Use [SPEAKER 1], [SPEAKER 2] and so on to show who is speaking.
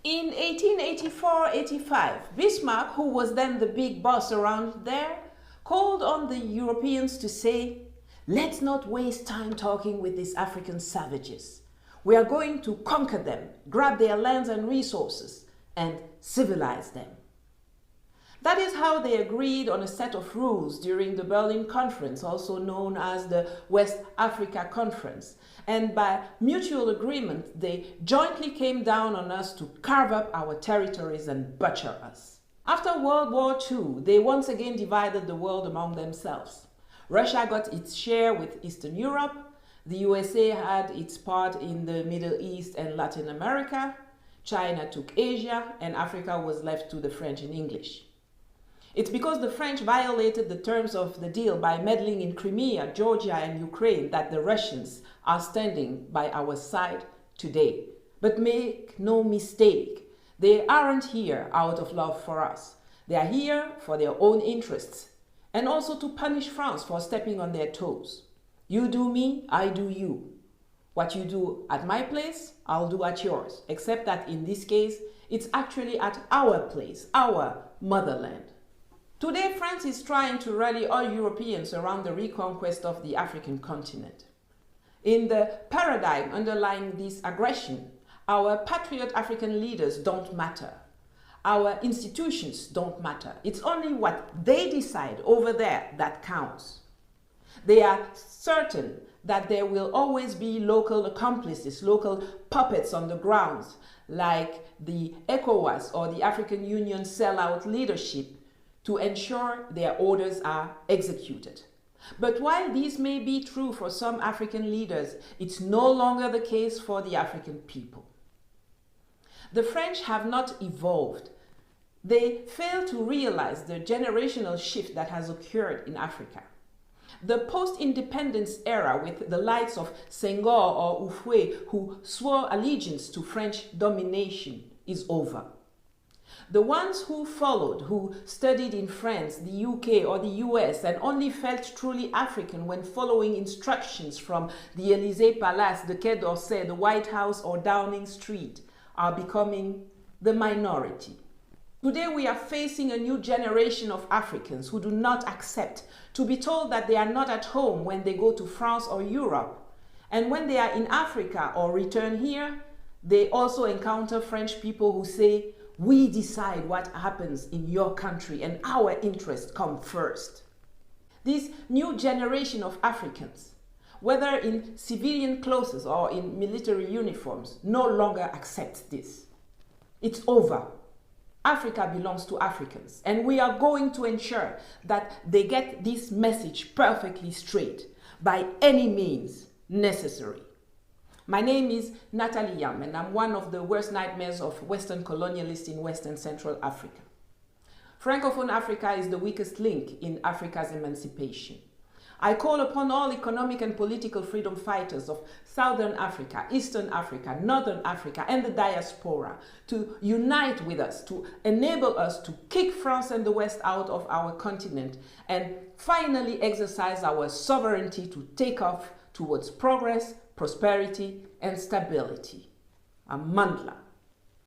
[SPEAKER 1] In 1884-85, Bismarck, who was then the big boss around there, called on the Europeans to say, "Let's not waste time talking with these African savages. We are going to conquer them, grab their lands and resources, and civilize them." That is how they agreed on a set of rules during the Berlin Conference, also known as the West Africa Conference. And by mutual agreement, they jointly came down on us to carve up our territories and butcher us. After World War II, they once again divided the world among themselves. Russia got its share with Eastern Europe, the USA had its part in the Middle East and Latin America, China took Asia, and Africa was left to the French and English. It's because the French violated the terms of the deal by meddling in Crimea, Georgia, and Ukraine that the Russians are standing by our side today. But make no mistake, they aren't here out of love for us. They are here for their own interests and also to punish France for stepping on their toes. You do me, I do you. What you do at my place, I'll do at yours, except that in this case, it's actually at our place, our motherland. Today, France is trying to rally all Europeans around the reconquest of the African continent. In the paradigm underlying this aggression, our patriot African leaders don't matter. Our institutions don't matter. It's only what they decide over there that counts. They are certain that there will always be local accomplices, local puppets on the ground, like the ECOWAS or the African Union sellout leadership, to ensure their orders are executed. But while these may be true for some African leaders, it's no longer the case for the African people. The French have not evolved. They fail to realize the generational shift that has occurred in Africa. The post-independence era with the likes of Senghor or Houphouët, who swore allegiance to French domination, is over. The ones who followed, who studied in France, the UK or the US and only felt truly African when following instructions from the Élysée Palace, the Quai d'Orsay, the White House or Downing Street, are becoming the minority. Today we are facing a new generation of Africans who do not accept to be told that they are not at home when they go to France or Europe. And when they are in Africa or return here, they also encounter French people who say, "We decide what happens in your country and our interests come first." This new generation of Africans, whether in civilian clothes or in military uniforms, no longer accepts this. It's over. Africa belongs to Africans, and we are going to ensure that they get this message perfectly straight by any means necessary. My name is Natalie Yam, and I'm one of the worst nightmares of Western colonialists in West and Central Africa. Francophone Africa is the weakest link in Africa's emancipation. I call upon all economic and political freedom fighters of Southern Africa, Eastern Africa, Northern Africa, and the diaspora to unite with us, to enable us to kick France and the West out of our continent and finally exercise our sovereignty to take off towards progress, prosperity, and stability. Amandla.